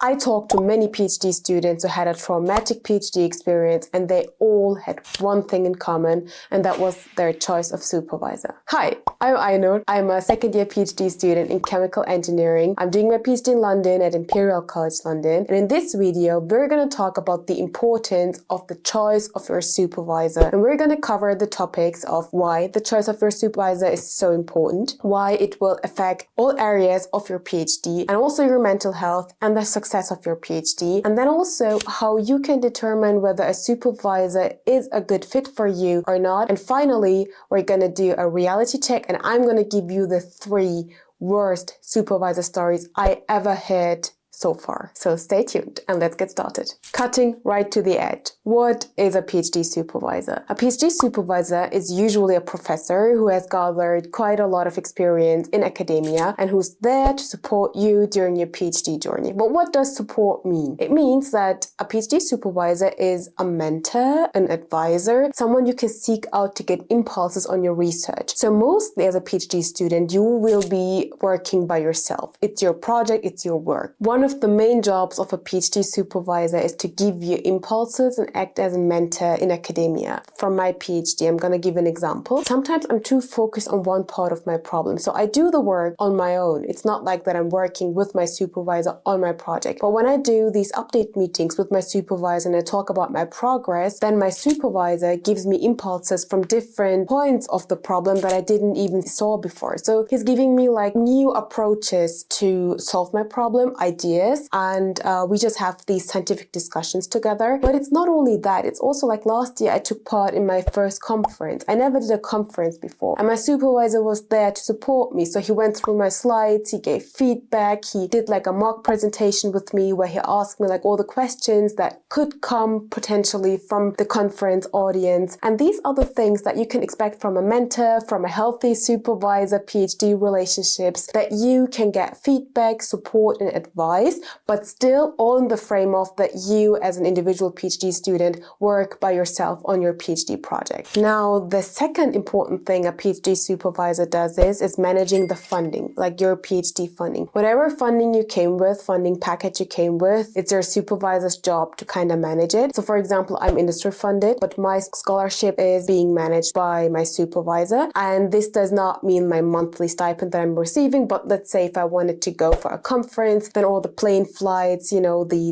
I talked to many PhD students who had a traumatic PhD experience, and they all had one thing in common, and that was their choice of supervisor. Hi, I'm Ainur. I'm a second-year PhD student in chemical engineering. I'm doing my PhD in London at Imperial College London, and in this video, we're going to talk about the importance of the choice of your supervisor, and we're going to cover the topics of why the choice of your supervisor is so important, why it will affect all areas of your PhD, and also your mental health and the success of your PhD, and then also how you can determine whether a supervisor is a good fit for you or not. And finally, we're going to do a reality check, and I'm going to give you the 3 worst supervisor stories I ever heard so far. So stay tuned and let's get started. Cutting right to the edge. What is a PhD supervisor? A PhD supervisor is usually a professor who has gathered quite a lot of experience in academia and who's there to support you during your PhD journey. But what does support mean? It means that a PhD supervisor is a mentor, an advisor, someone you can seek out to get impulses on your research. So mostly as a PhD student, you will be working by yourself. It's your project, it's your work. One of the main jobs of a PhD supervisor is to give you impulses and act as a mentor in academia. From my PhD, I'm going to give an example. Sometimes I'm too focused on one part of my problem, so I do the work on my own. It's not like that I'm working with my supervisor on my project. But when I do these update meetings with my supervisor and I talk about my progress, then my supervisor gives me impulses from different points of the problem that I didn't even saw before. So he's giving me like new approaches to solve my problem, ideas, and we just have these scientific discussions together. But it's not only that, it's also like last year I took part in my first conference. I never did a conference before, and my supervisor was there to support me. So he went through my slides, he gave feedback, he did like a mock presentation with me where he asked me like all the questions that could come potentially from the conference audience. And these are the things that you can expect from a mentor, from a healthy supervisor PhD relationships, that you can get feedback, support and advice, but still all in the frame of that you as an individual PhD student work by yourself on your PhD project. Now, the second important thing a PhD supervisor does is managing the funding, like your PhD funding. Whatever funding you came with, funding package you came with, it's your supervisor's job to kind of manage it. So for example, I'm industry funded, but my scholarship is being managed by my supervisor. And this does not mean my monthly stipend that I'm receiving, but let's say if I wanted to go for a conference, then all the plane flights,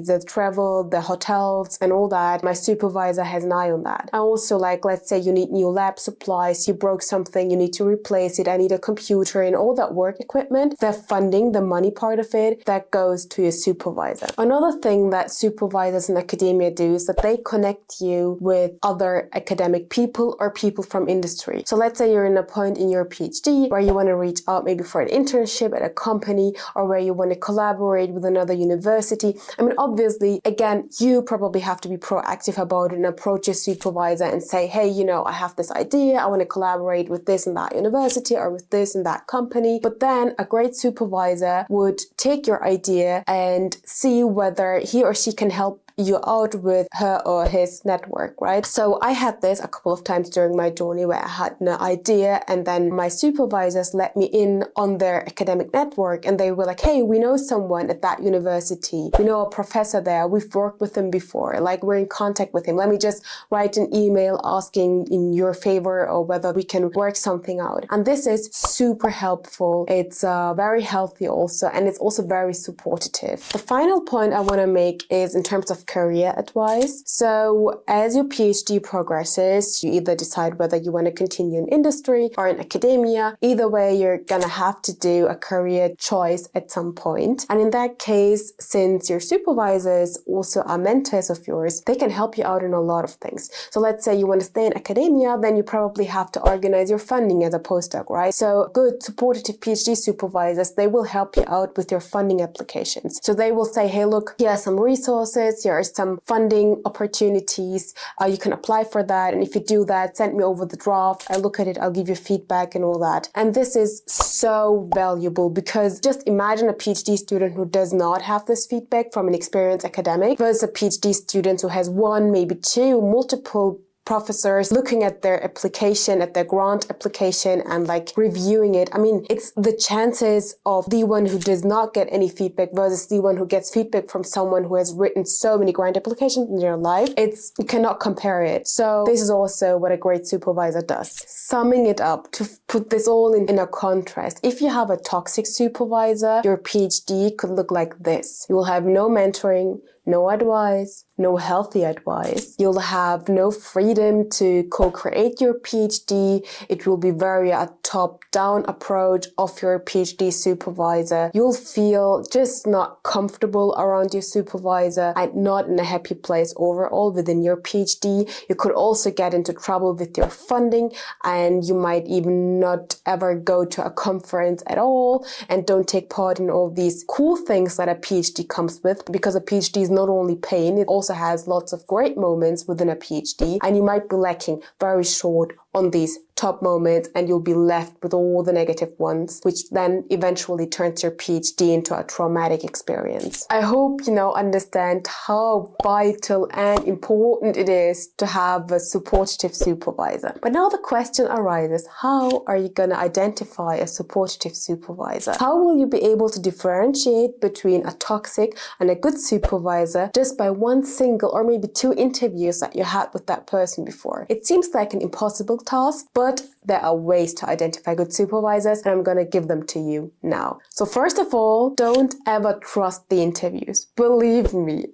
the travel, the hotels and all that, my supervisor has an eye on that. And also, like, let's say you need new lab supplies, you broke something, you need to replace it, I need a computer and all that work equipment, the funding, the money part of it, that goes to your supervisor. Another thing that supervisors in academia do is that they connect you with other academic people or people from industry. So let's say you're in a point in your PhD where you want to reach out maybe for an internship at a company, or where you want to collaborate with another university. I mean, obviously, again, you probably have to be proactive about it and approach your supervisor and say, hey, I have this idea, I want to collaborate with this and that university or with this and that company. But then a great supervisor would take your idea and see whether he or she can help you out with her or his network, right? So I had this a couple of times during my journey where I had an idea, and then my supervisors let me in on their academic network, and they were like, hey, we know someone at that university, we know a professor there, we've worked with him before, like we're in contact with him, let me just write an email asking in your favor or whether we can work something out. And this is super helpful. It's very healthy also, and it's also very supportive. The final point I want to make is in terms of career advice. So as your PhD progresses, you either decide whether you want to continue in industry or in academia. Either way, you're gonna have to do a career choice at some point. And in that case, since your supervisors also are mentors of yours, they can help you out in a lot of things. So let's say you want to stay in academia, then you probably have to organize your funding as a postdoc, right? So good supportive PhD supervisors, they will help you out with your funding applications. So they will say, hey, look, here are some resources, here are some funding opportunities, you can apply for that, and if you do that, send me over the draft, I'll look at it, I'll give you feedback and all that. And this is so valuable, because just imagine a PhD student who does not have this feedback from an experienced academic versus a PhD student who has one, maybe two, multiple professors looking at their application, at their grant application and like reviewing it. I mean, it's the chances of the one who does not get any feedback versus the one who gets feedback from someone who has written so many grant applications in their life. You cannot compare it. So this is also what a great supervisor does. Summing it up, to put this all in a contrast, if you have a toxic supervisor, your PhD could look like this. You will have no mentoring, no advice, no healthy advice. You'll have no freedom to co-create your PhD. It will be very a top-down approach of your PhD supervisor. You'll feel just not comfortable around your supervisor and not in a happy place overall within your PhD. You could also get into trouble with your funding, and you might even not ever go to a conference at all and don't take part in all these cool things that a PhD comes with, because a PhD is not only pain, it also has lots of great moments within a PhD, and you might be lacking very short on these top moments, and you'll be left with all the negative ones, which then eventually turns your PhD into a traumatic experience. I hope you now understand how vital and important it is to have a supportive supervisor. But now the question arises, how are you going to identify a supportive supervisor? How will you be able to differentiate between a toxic and a good supervisor just by one single or maybe two interviews that you had with that person before? It seems like an impossible task, but there are ways to identify good supervisors, and I'm going to give them to you now. So first of all, don't ever trust the interviews. Believe me,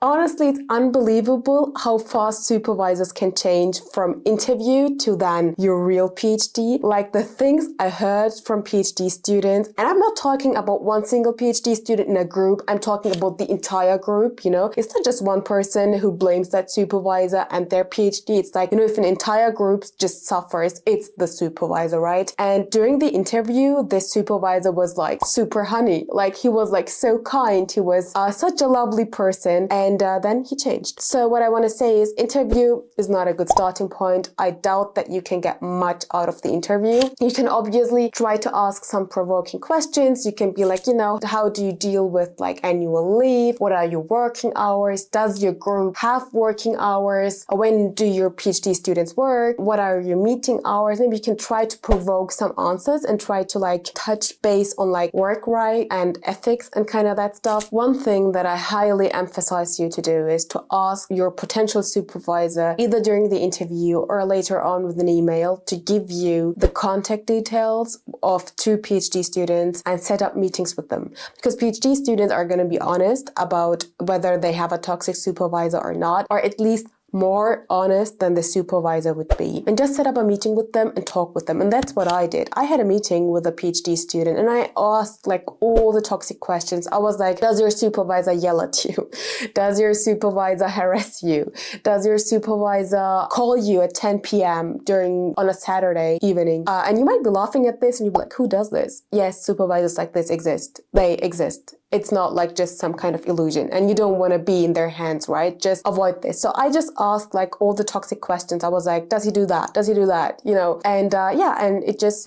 honestly, it's unbelievable how fast supervisors can change from interview to then your real PhD. Like the things I heard from PhD students, and I'm not talking about one single PhD student in a group, I'm talking about the entire group, It's not just one person who blames that supervisor and their PhD. It's like, if an entire group just suffers, it's the supervisor, right? And during the interview, this supervisor was like super honey. Like he was like so kind. He was such a lovely person. And then he changed. So what I want to say is interview is not a good starting point. I doubt that you can get much out of the interview. You can obviously try to ask some provoking questions. You can be like, how do you deal with like annual leave? What are your working hours? Does your group have working hours? When do your PhD students work? What are your meeting hours? Maybe you can try to provoke some answers and try to like touch base on like work right and ethics and kind of that stuff. One thing that I highly emphasize you to do is to ask your potential supervisor either during the interview or later on with an email to give you the contact details of two PhD students and set up meetings with them. Because PhD students are going to be honest about whether they have a toxic supervisor or not, or at least more honest than the supervisor would be. And just set up a meeting with them and talk with them. And that's what I did. I had a meeting with a PhD student and I asked like all the toxic questions. I was like, does your supervisor yell at you? Does your supervisor harass you? Does your supervisor call you at 10 p.m. on a Saturday evening? And you might be laughing at this and you'll be like, who does this? Yes, supervisors like this exist. They exist. It's not like just some kind of illusion, and you don't want to be in their hands, right? Just avoid this. So I just asked like all the toxic questions. I was like, does he do that? Does he do that? And and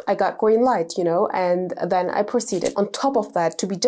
I got green light, and then I proceeded. On top of that, to be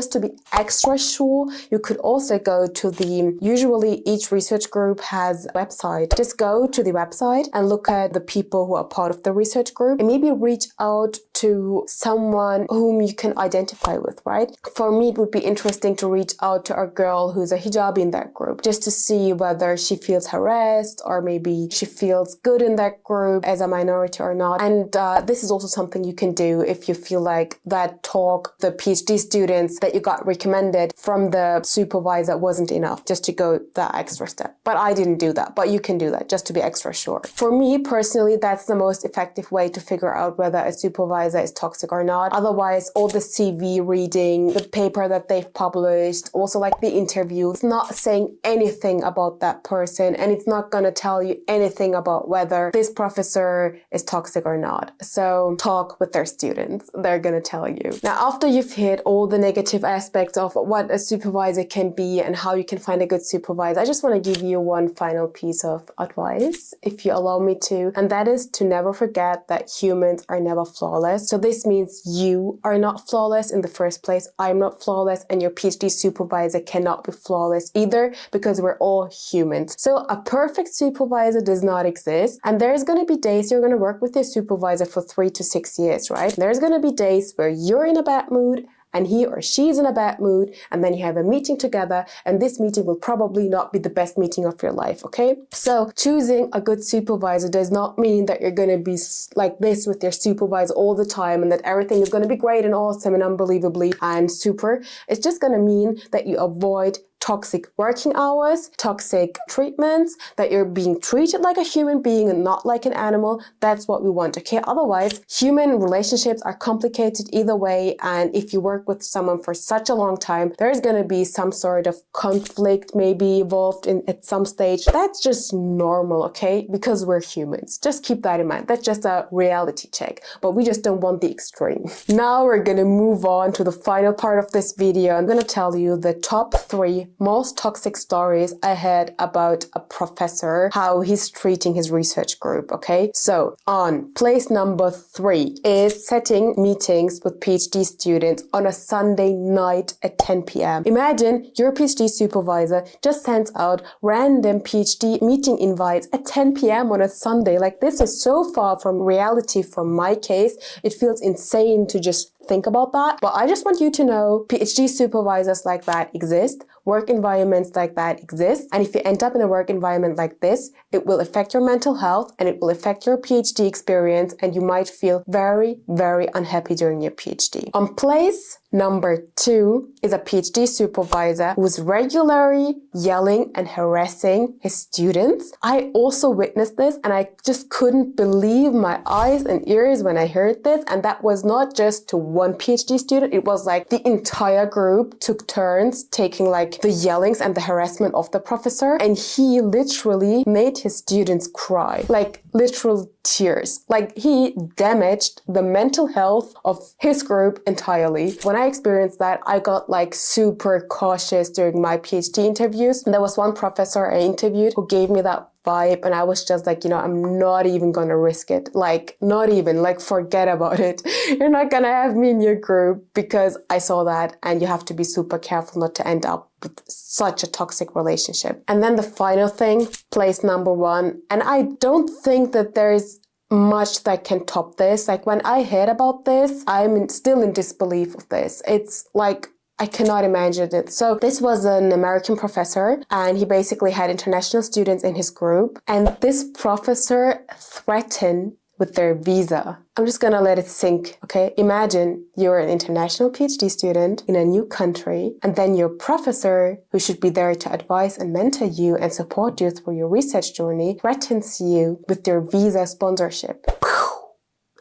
extra sure, you could also go to usually each research group has a website. Just go to the website and look at the people who are part of the research group and maybe reach out to someone whom you can identify with, right? For me, it would be interesting to reach out to a girl who's a hijabi in that group, just to see whether she feels harassed or maybe she feels good in that group as a minority or not. And this is also something you can do if you feel like that talk, the PhD students that you got recommended from the supervisor wasn't enough, just to go that extra step. But I didn't do that, but you can do that just to be extra sure. For me personally, that's the most effective way to figure out whether a supervisor is toxic or not. Otherwise, all the CV reading, the paper that they've published, also like the interview, it's not saying anything about that person, and it's not going to tell you anything about whether this professor is toxic or not. So talk with their students. They're going to tell you. Now, after you've hit all the negative aspects of what a supervisor can be and how you can find a good supervisor, I just want to give you one final piece of advice, if you allow me to, and that is to never forget that humans are never flawless. flawless. So this means you are not flawless in the first place. I'm not flawless, and your PhD supervisor cannot be flawless either, because we're all humans. So a perfect supervisor does not exist. And there's going to be days you're going to work with your supervisor for 3 to 6 years, right? There's going to be days where you're in a bad mood and he or she's in a bad mood, and then you have a meeting together, and this meeting will probably not be the best meeting of your life, okay? So choosing a good supervisor does not mean that you're going to be like this with your supervisor all the time and that everything is going to be great and awesome and unbelievably and super. It's just going to mean that you avoid toxic working hours, toxic treatments, that you're being treated like a human being and not like an animal. That's what we want, okay? Otherwise, human relationships are complicated either way, and if you work with someone for such a long time, there's going to be some sort of conflict maybe involved in at some stage. That's just normal, okay? Because we're humans. Just keep that in mind. That's just a reality check, but we just don't want the extreme. Now we're going to move on to the final part of this video. I'm going to tell you the top 3 most toxic stories I heard about a professor, how he's treating his research group, okay? So on place number 3 is setting meetings with PhD students on a Sunday night at 10 p.m. Imagine your PhD supervisor just sends out random PhD meeting invites at 10 p.m. on a Sunday. Like, this is so far from reality from my case. It feels insane to just think about that. But I just want you to know PhD supervisors like that exist. Work environments like that exist. And if you end up in a work environment like this, it will affect your mental health and it will affect your PhD experience, and you might feel very, very unhappy during your PhD. On place number 2 is a PhD supervisor who's regularly yelling and harassing his students. I also witnessed this, and I just couldn't believe my eyes and ears when I heard this. And that was not just to one PhD student. It was like the entire group took turns taking like the yellings and the harassment of the professor. And he literally made his students cry, like literal tears. Like, he damaged the mental health of his group entirely. When I experienced that, I got like super cautious during my PhD interviews. And there was one professor I interviewed who gave me that vibe, and I was just like, you know, I'm not even gonna risk it. Like, not even, like, forget about it. You're not gonna have me in your group, because I saw that, and you have to be super careful not to end up with such a toxic relationship. And then the final thing, place number 1, and I don't think that there is much that can top this. Like, when I heard about this, I'm still in disbelief of this. It's like, I cannot imagine it. So this was an American professor, and he basically had international students in his group. And this professor threatened with their visa. I'm just gonna let it sink, okay? Imagine you're an international PhD student in a new country, and then your professor, who should be there to advise and mentor you and support you through your research journey, threatens you with their visa sponsorship.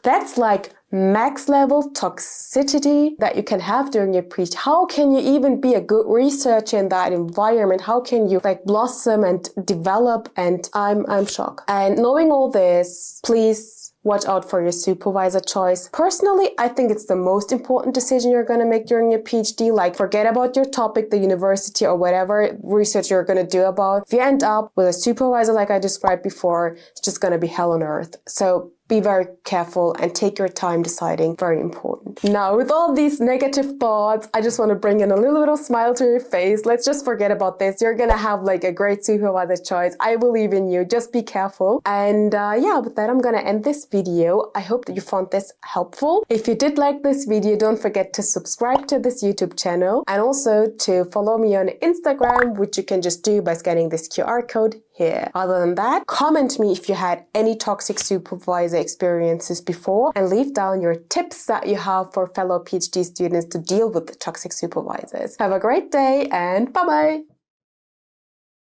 That's like max level toxicity that you can have during your PhD. How can you even be a good researcher in that environment? How can you like blossom and develop? And I'm shocked. And knowing all this, please watch out for your supervisor choice. Personally, I think it's the most important decision you're going to make during your PhD. Like, forget about your topic, the university, or whatever research you're going to do about. If you end up with a supervisor like I described before, it's just going to be hell on earth. So be very careful and take your time deciding. Very important. Now, with all these negative thoughts, I just want to bring in a little bit of smile to your face. Let's just forget about this. You're going to have like a great supervisor choice. I believe in you. Just be careful. And yeah, with that, I'm going to end this video. I hope that you found this helpful. If you did like this video, don't forget to subscribe to this YouTube channel, and also to follow me on Instagram, which you can just do by scanning this QR code here. Other than that, comment me if you had any toxic supervisor experiences before, and leave down your tips that you have for fellow PhD students to deal with the toxic supervisors. Have a great day, and bye-bye!